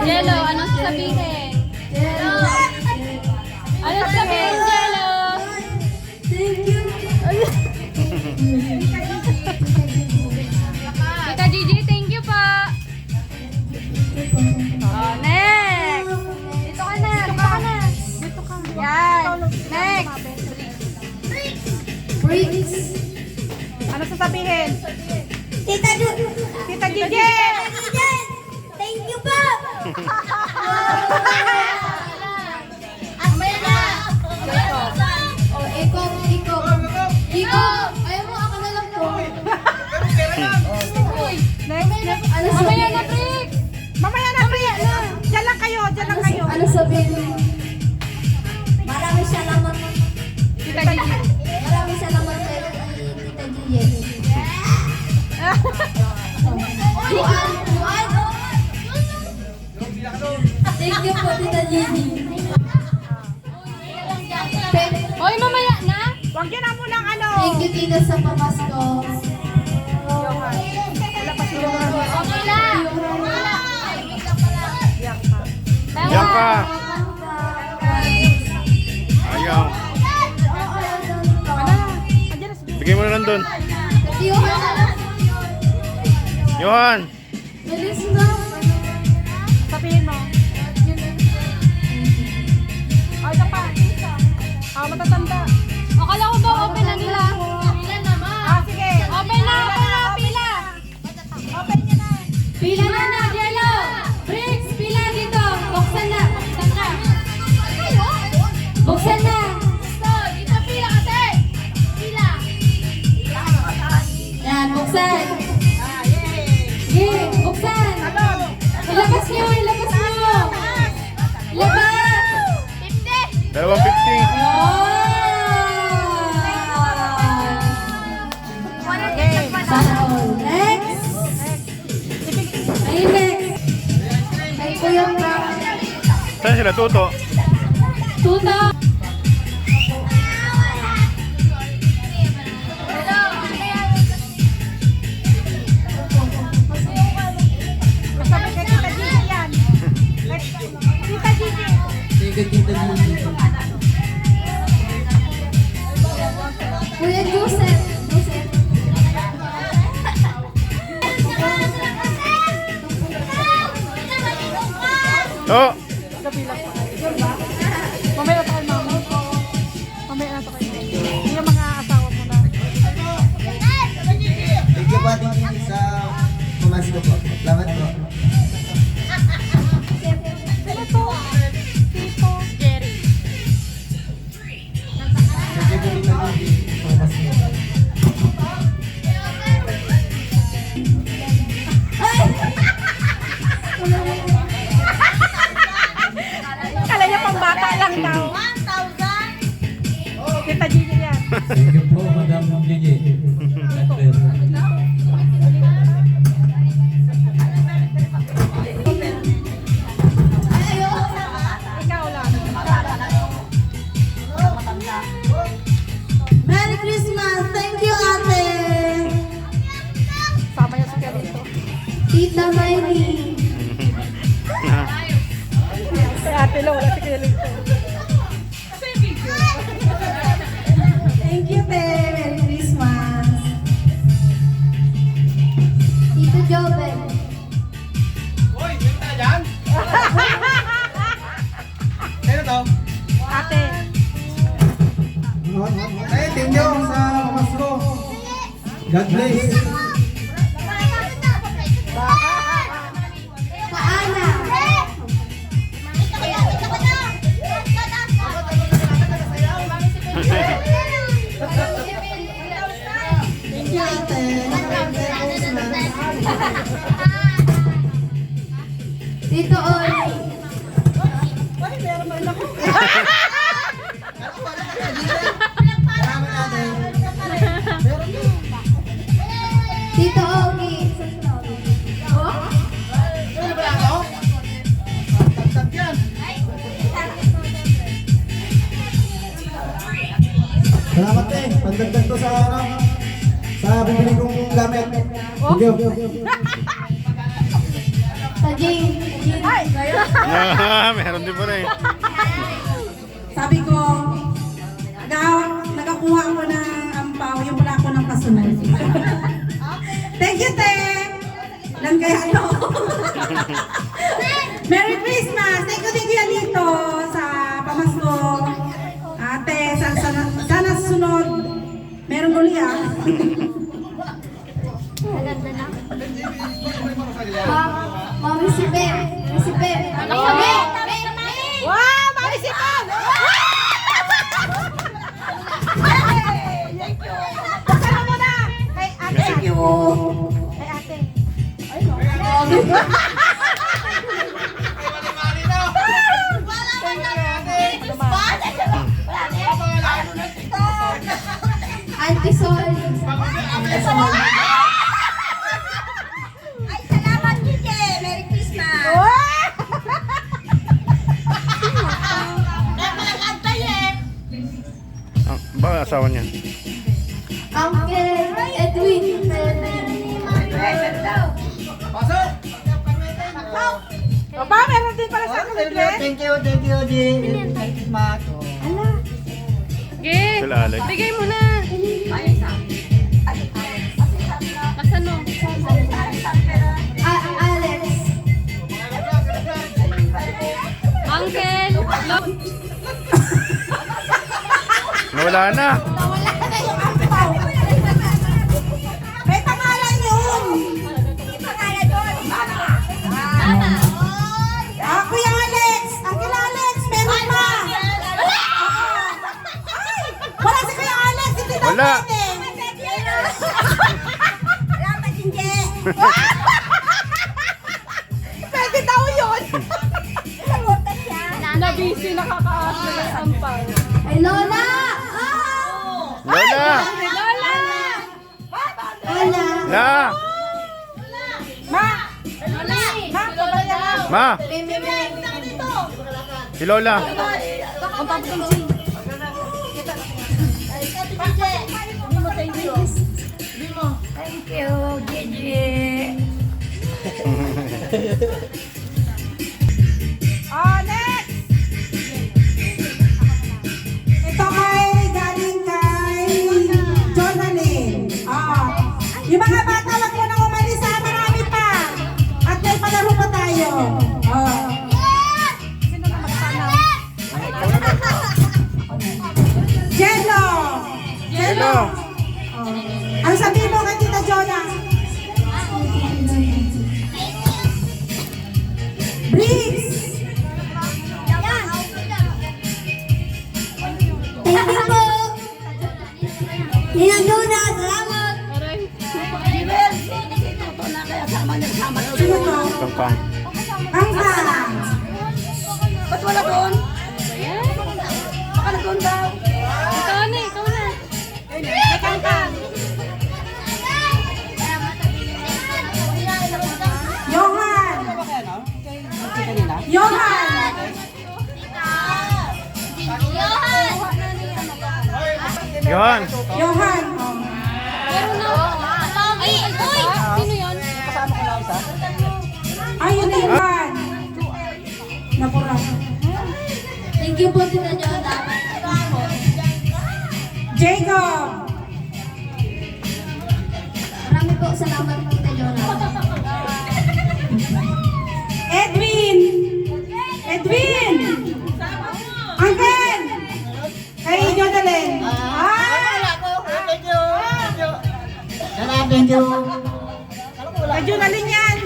Jello, anong sasabihin? Jello. Anong sasabihin, Jello? Thank you. Tita Gigi, thank you po. Oh, next. Dito ka na. Dito ka na. Yan. Next. Bricks. Ano sasabihin? Tita Gigi. Tita Gigi! Thank you po. Amaya na. Oh, ikaw. Ayaw mo, ako na lang po. Next. Ano Mamaya sabihin? na, Brick. Mamaya na, Pri! Diyan lang kayo, diyan lang kayo. Ano sabihin mo? Maraming salamat. Tita Gigi. Maraming salamat kay Tita Gigi. Juan. Thank you po, Tita Gigi. Hoy, mamaya na. Huwag yun na munang ano. Thank you, Tita, sa pamasko. Okay lang. Diyan ka. Ayaw. Bigay mo na lang doon. Johan. Bilis na. Sabihin mo. Ay, ito pa. Matatanda. Akala ko ba open na nila? Pila naman. Sige. Open na, pila. Open nyo na. Pila na, Jello. Bricks, pila dito. Buksan na. Buksan na. Dito pila kasi. Pila. Yan, buksan. Sige, buksan. Ilabas nyo. Ilabas. 250. Sana all. Next. Ayun, next. Ay, Kuya Frank. Saan sila? Tuto? Tuto. Sabi kay Tita Gigi yan. Next. Tita Gigi. Kuya Joseph. Oh! Gabi lang pa. Mamaya na tayo, mama. Mamaya na tayo. Yung mga asawa mo na. Thank you po ating sa pumasok po. Salamat po. Sino to? Tito. Jerry. Thank you po dito pumasok. Kala niya pang bata lang daw. 1,000? Tita Gigi yan. Thank you po, Madam Gigi. God bless. Ikaw lang. Merry Christmas. Thank you, ate. Sama niya si Kalito. Tita Miley. Si ate Lo, wala si Kalito. Thank you, te. Merry Christmas. Tito Joven. Uy, yung na dyan? Sino to? Ate. Ay, thank you sa pumasok. God bless. Kaana. Thank you, ate. Merry Christmas. Tito Oli. Salamat natin. Tito Ogi. Oh? Tagtag yan. Salamat eh. Pandagdag to sa bibili kong gamit. Thank you. Sa Jane. Meron din pala eh. Sabi ko, nakakuha ako ng ampaw, yung wala ako ng kasunod. Thank you, Te! Lang kaya ano? Merry Christmas! Thank you yan dito sa pamasko. Ate, sana sunod. Meron uli Mami si Beb. Si Beb. Wow! Mami si Pam! Kasama mo na! Kay ate. Thank you. Kay ate. Auntie Sol. Ay, salamat, Gigi! Merry Christmas! Baka asawa niya. Uncle Edwin. Papa, meron din pala sa akin, Glenn. Thank you, G. Merry Christmas. Sila Alex. Bigay mo na! Pasan mo? Alex. Uncle! Nawala na. Nawala na yung ampaw. May pangalan yun. Kuya Alex! Uncle Alex! Meron pa! Ay! Wala si Kuya Alex! Hindi daw Wala. pwede! Pwede daw yun! Nabisi, nakakaasa ng ampaw. Ay, Lola. Lola. Lola! Lola. La. Ma! Ma! Pabayan mo! Ma. Si Lola. Thank you, Gigi. Oh, next! Ito ay galing kay Jonalyn. Yung mga bata, wag mo nang umalis ha. Marami pa. At may palaro pa tayo. Sino na magpanaw? Jello! Hello. Ano sabihin mo kay Tita Jonah? Briggs! Thank you po. Ninang Lola, salamat. Sino to? Pampang. Kangkang! Ba't wala doon? Baka na doon daw. Ikaw na, ikaw na. May kangkang. Johan! Johan! Johan. Johan! Meron na. Ay, uy! Sino yun? Ay, yun na Johan! Napura. Thank you po, Tita Jonah. Jacob! Marami po salamat, Tita Jonah. Edwin! Edwin! Uncle! Kay Jonalyn! Ay! Thank you. Kay Jonalyn yan!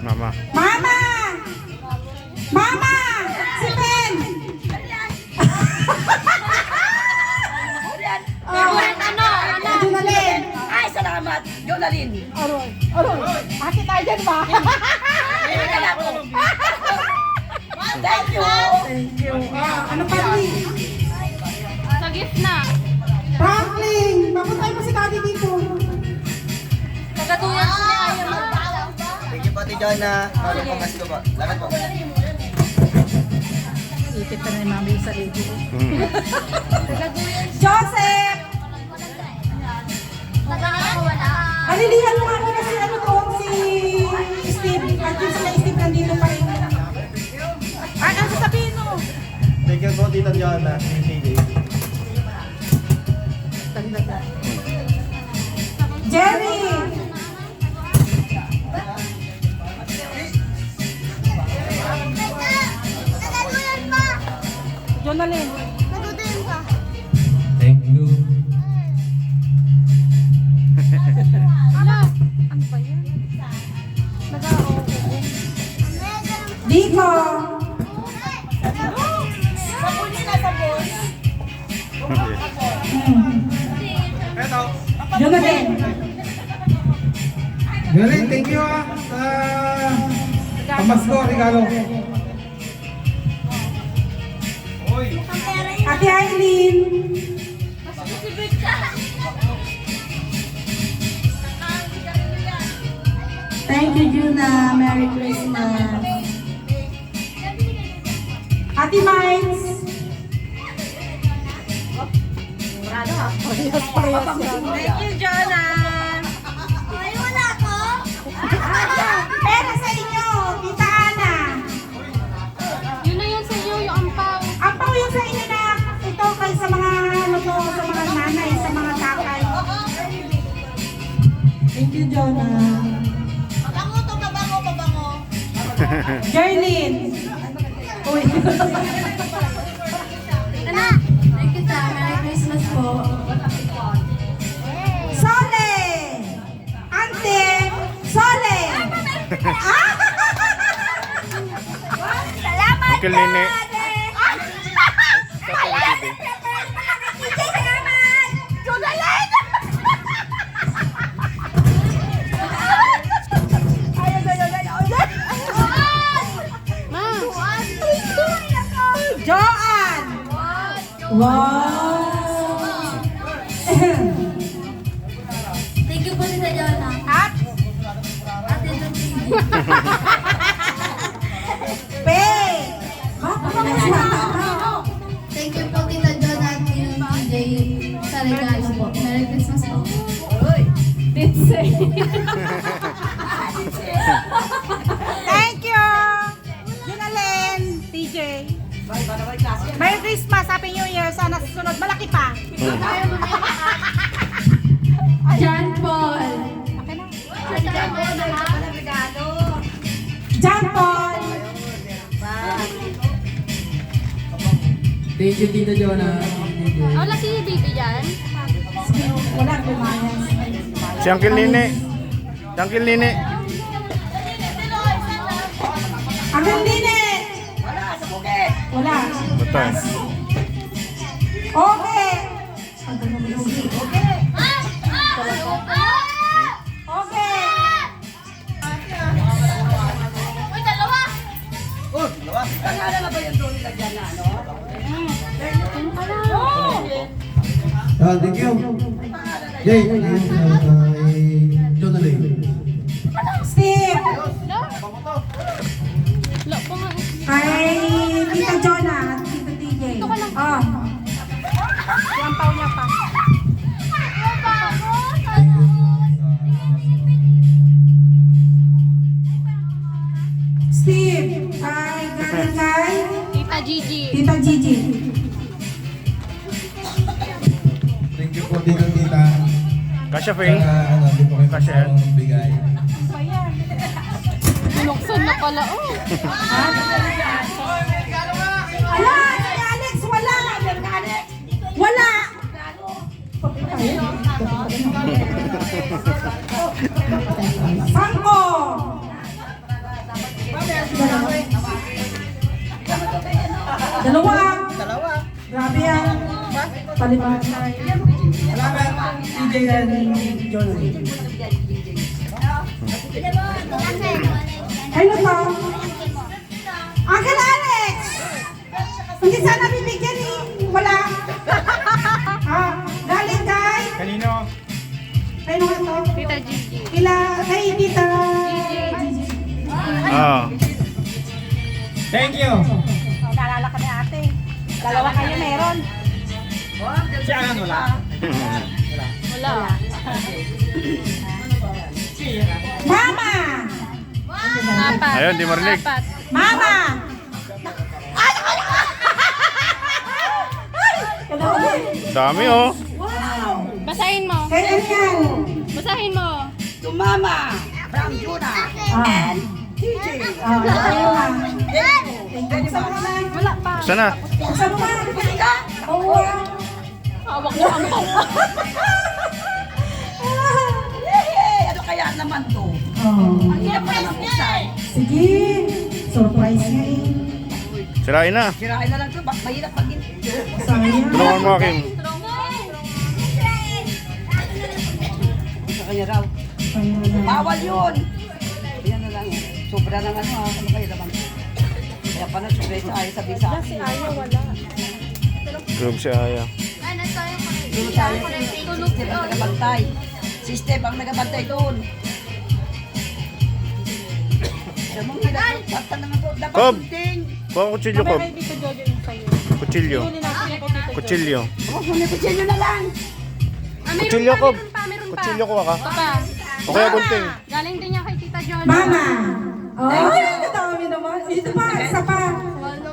Mama. Mama! Mama! Si Ben! Ano? Kay Jonalyn! Ay, salamat. Jonalyn. Aroy! Aroy! Bakit tayo dyan ba? Thank you. Thank you. Ano pa rin? Sa gift na. Franklin! Papuntay mo si Daddy dito. Tagaduyan ko na ayaw mo. Thank you, Pati Jonah. Paano po mas ko po? Lahat po. Ipit ka na yung mami sa lady. Hmm. Joseph! Alilihan mo nga muna si ano to, si Steve. At yung sila Steve nandito. Jonah, CJ. Jerry! Jonalyn. Thank you. Ala, ano ba yun? Nag-oo. Nico! Jonathan! Galing, thank you sa pamasko, regalo. Ate Aileen! Thank you, Juna. Merry Christmas. Ate Miles! Thank you, Jonah. Pera sa inyo, Tita Ana. Yun na yun sa iyo, yung ampaw. Ampaw yun sa inyo na ito kay sa mga ano to, sa mga nanay, sa mga tatay. Thank you, Jonah. Jerlyn. Uy. Thank you, Ta. Merry Christmas po. Sole! Ante! Sole! Ah! Salamat Uncle Nene. Joan! Wow! Thank you po, Tita Jonah. At Ate Lucy. Pe! Thank you po, Tita Jonah at TJ sa regalo po. Merry Christmas po. Thank you! Junalyn, TJ. Merry Christmas, Happy New Year. Sana susunod, malaki pa. John Paul. John Paul. Thank you, Tita Jonah. Wala si baby dyan. Wala, lumayas. Si Uncle Nene. Si Uncle Nene. Ang Nene! Wala. Betul. Okay. Okay. Thank you. Jay, thank you kay Jonathan. Steve. Wala pa nga. Kay Tita Jonah at Tita TJ. Oh. Yung ampaw niya pa. Thank you. Steve. Kay galing kay Tita Gigi. Tita Gigi. Thank you po dito, tita. Kasya, Faye. Di po kayo Kasi- bigay. Binuksan na pala. Oh. Ala, si Alex, wala. Wala. Sangko. Dalawa. Grabe yan. Paliman. Salamat, TJ and Jonathan. Ano to? Uncle Alex! Hindi sana bibigyan eh. Wala. Galing kay? Kanino? Kay ano nga to? Tita Gigi. Kay Tita Gigi. Oh. Thank you. Naalala ka ni ate. Dalawa kayo meron. Siya nga wala. Wala. Mama! Apat. Ayun, di marinig. Apat. Mama! Dami oh. Basahin mo. Kaya ano yan? Basahin mo. To Mama from Juna and TJ. Ayaw na. Buksan mo na. Wala pa. Sana? Buksan mo na. Buksan ka. Oo. Hawak mo ang Ano kaya naman to? Oh. Ang hirap pa naman buksan. Sige. Surprise nga eh. Sirain na. Sirain na lang to. Mahirap pag Sayang. Tulungan mo aking. sa kanya raw. Sayang. Bawal yun. Yan na lang. Sobra na ano. Ano kayo naman? Kaya pa na surprise ay sabi sa akin. Tulog si Aya. Tulog tayo. System ang nagabantay. System ang nagabantay doon. Siya mong basta naman to. Dapat Kob! kunting. Kuha ang kutsilyo ko. Kutsilyo. Kutsilyo. Oh, kuniputsin nyo na lang. Kutsilyo ko. Meron pa. Kutsilyo ko ka. Ito pa. O kaya gunting. Galing din niya kay Tita Jojo. Mama. Oh, ang dami naman. Ito pa, isa pa.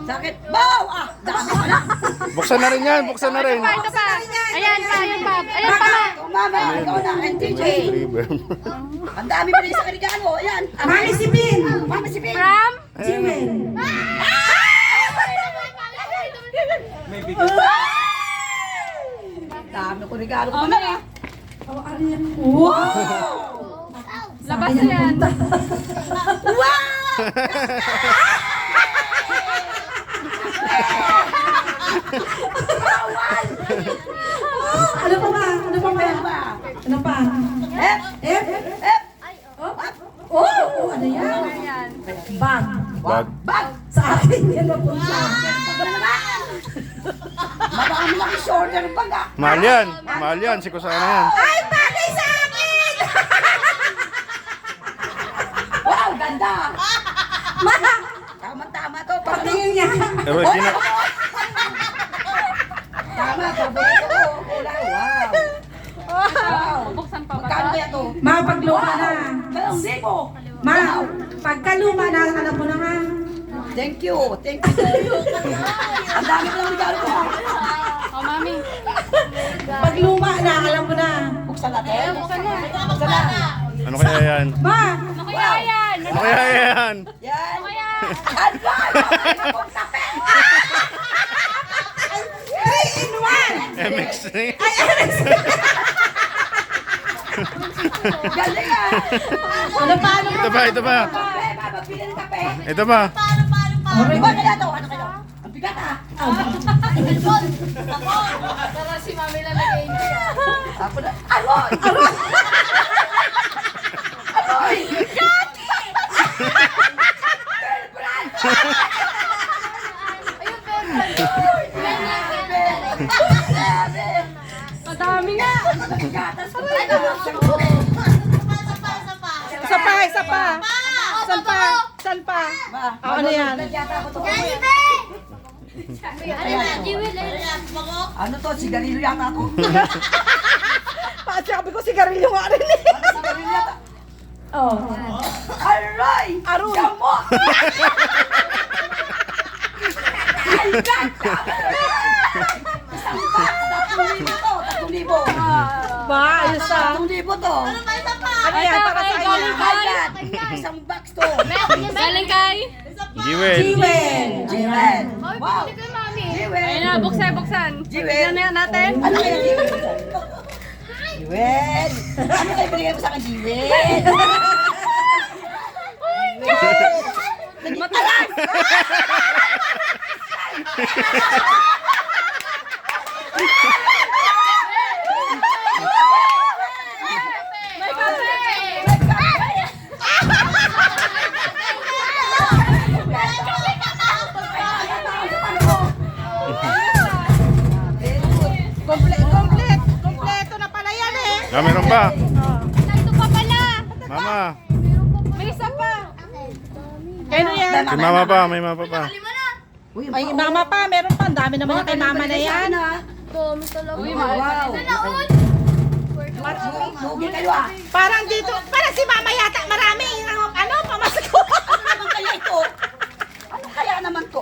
Sakit. Bow! Ah! Dami ka na. Buksan na rin yan. Buksan na rin. Ito pa. Ayan pa. Ayan pa. Ayan pa. Oh, Mama, ikaw na. And TJ. Ang dami pa rin sa regalo. Ayan. Mami si Pin. Mama si Pin. From? Jewel. Dami ko regalo ko na. Oh, ano yan? Wow! Labas yan. Ano pa ba? Ano pa ba? Ano pa? F! F? F! Oh, oh, ano yan? Ayan. Bag. Bag. Bag! Sa akin yan napunta. Marami lang yung shoulder bag ah. Mahal yan. Mahal yan. Si Kusana yan. Ay, bagay sa akin! Wow, ganda! Ma! Tama-tama to. Patingin niya. Pero sino? Tama, paborito ko. Kulay, wow. Wow. Buksan pa ba? Magkano kaya to? Ma, pagluma na. 2,000. Ma, pagkaluma na, alam mo na nga. Thank you. Thank you. Ang dami ko lang regalo ko. Oh, mami. Pagluma na, alam mo na. Buksan natin. Buksan na. Buksan na. Ano kaya yan? Ma! Ano kaya yan? Ano kaya yan? Yan. Kaya? Alay! Ang tape! 3 in 1! MX3? Galing ah! Ano pa, ano Ito pa, ito pa. Kape, mababili ng kape. Ito pa. Iba kaya to? Ano kaya? Ang bigat ah! Para si Mami lalagay niya. Tapos na. Aroy! Aroy! Aroy! Madami nga. Gatas ko. Isa pa, isa pa. San pa? San pa? Ano yan? Ano to? Sigarilyo yata to. Sabi ko sigarilyo nga rin eh. Sigarilyo yata. Oh. Aroy! Aroy! Gamot! Ay, ganda! Isang box, 3,000 to, 3,000. Ba, ayos ah. 3,000 to. Ano yan, para sa Galing inyo? Ayan, isang box to. Galing kay? Jewel. Jewel. Jiwen. Wow. Jiwen. Ayun na, buksan. Jiwen. Tignan na natin. Ano kaya Jiwen? Jiwen. Ano kaya binigay mo sa akin, Jiwen? Matalas! May kape. Kompleto na pala yan eh. Ah, meron pa. Ito pa pala. Mama. May isa pa. Kaya yan? May mama pa. May mama pa. Uy, Ay, mama pa, meron pa. Ang dami naman yung kay mama na yan. Uy, Wow. Lugi kayo ah. Parang dito, parang si mama yata marami. Ano, pamasko. Ano naman kaya ito? Ano kaya naman to?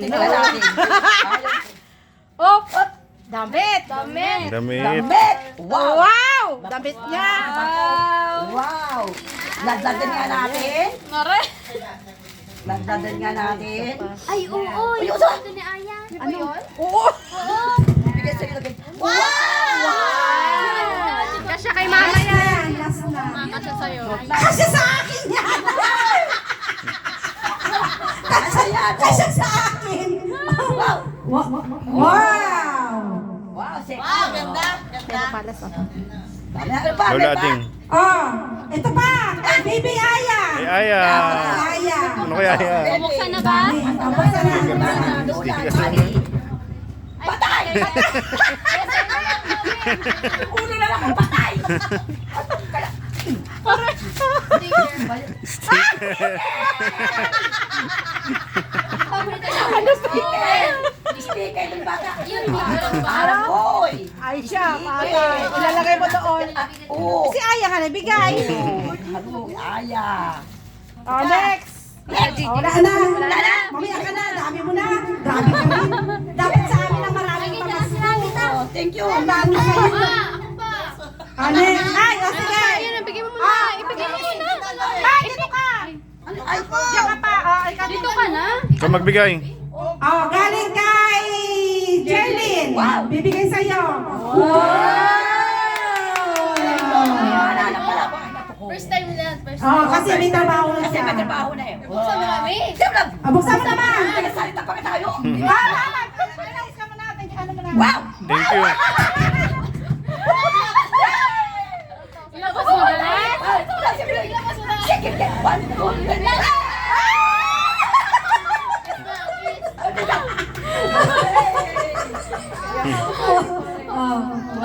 Tingnan natin. Oh, dami Damit. Damit! Wow! Wow! Damit niya! Wow! Lagdadan nga natin. Mare. Lagdadan nga natin. Ay, oo. Ay, Yung usa. ito ni Aya. Ano yun? Oo! Bigay sa'yo lagay. Kasya kay mama yan. Last na. Kasya sa'yo. Kasi sa akin yan! Kasya yan! Kasi sa akin! Wow! Wow! Wow! Sexy! Wow! Ganda! Ano pa? Lola Ading. Oh, ito pa! Kay Baby Aya! Ay, Aya. Aya! Ano kaya yan? Bumuksan na ba? Tapos na Patay! Ulo na lang kung patay! Ano sticker? Sticker ng bata. Parang boy! Ay siya, ilalagay mo doon. Oo! Si Aya ka na, bigay. Ano? Aya! Oh, next! Oh, wala na. Mamaya ka na, dami mo na. Grabe ka rin. Dapat sa amin ang maraming pamasko. Oh, thank you! Ang dami kayo. Oh, next. Ay, oh, sige. Ayun, ibigay mo muna. Ibigay mo muna. Ay, dito ka. Ay, Diyan ka pa. Oh, ikaw Dito ka na. Ikaw magbigay. Oh, galing kay Jerlyn. Wow. Bibigay sa'yo. Wow! wala na pala. First time na. First Oh, kasi may trabaho na Kasi siya. may trabaho na eh. Buksan mo kami. Siyempre! Ah, buksan mo naman. Nagsalita pa ka tayo. Wow! Thank you. Ilabas mo na lang. Sige, one, two, three.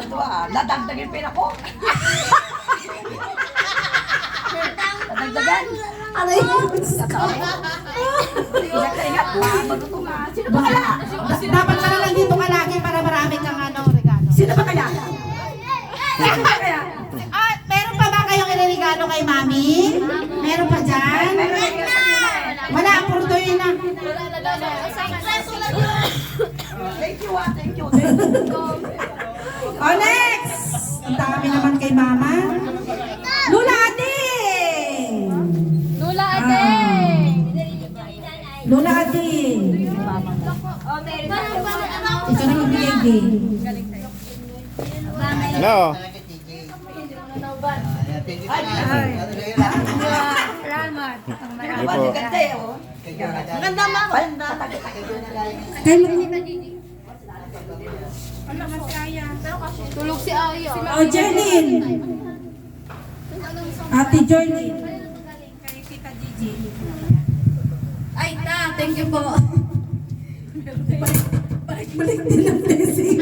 Tuwa, nadagdagan pera ko. Nadagdagan. Ano yun? Ingat-ingat. Maguto nga. Sino ba kaya? Dapat ka na lang dito ka lagi para marami kang regalo. Sino ba kaya? Sino ba kaya? Ah, meron pa ba kayong iregalo kay Mami? Meron pa dyan? Wala, puro doon na. Thank you, thank you. Oh, next! Ang dami naman kay Mama. Lula Ading! Lula Ading. Lula Ading! Ito na magbigay din. Hello. Hindi po. Ganda eh, oh. Maganda, mama. Tulog si Aya. Oh, Jerlyn! Ate Jerlyn. Ay, thank you po. Balik din ang blessing.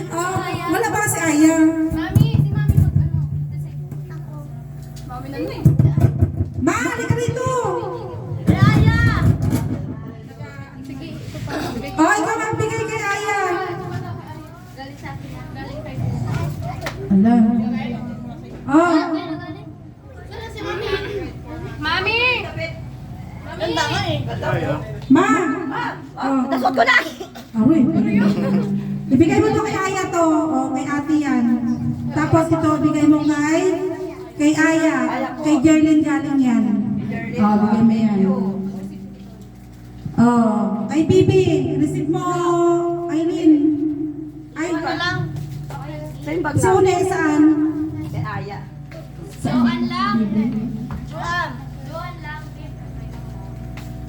Oh, wala ba si Aya? Mami, si Mami mag-ano. Kasi ako. Mami na eh. Ma, halika rito! Aya! Sige, ito pa. Oh, ikaw magbigay kay Aya. Galing sa akin. Galing kay Ala. Oh, Galing si Mami. Mami! Ganda nga eh. Ma! Oh, nasot ko na. Awi. Ibigay mo to kay Aya to. O, kay ate yan. Tapos ito, ibigay mo kay Aya. Kay Jerlyn galing yan. O, bigay mo yan. O, kay Bibi. Receive mo, Aileen. Ay, Saan ba? si Une, saan? Kay Aya. Joan lang. Joan. Joan lang.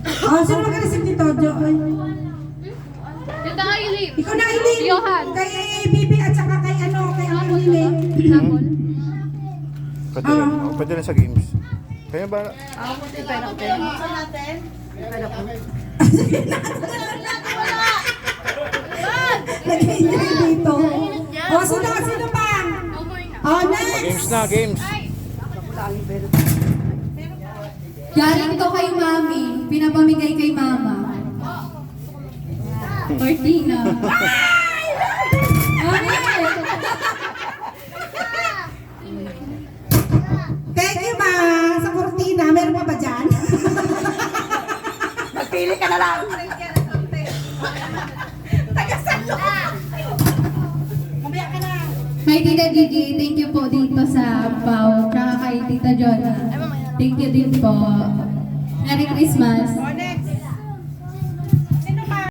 O, sino mag-receive dito? Dito nga yung lip. Ikaw na, Aileen. Johan. Kay Bibi at saka kay Aileen eh. Pwede rin. Oh, pwede rin sa games. Kaya ba? Nag-enjoy dito. O, sino pa? O, next. Games na, games. Galing to kay Mami. Pinapamigay kay Mama. Martina. Thank you, ma. Sa Cortina, meron pa ba dyan? Magpili ka na lang. Taga-salo. Kay Tita Gigi, thank you po dito sa Pau. Tsaka kay Tita Jonah. Thank you din po. Merry Christmas.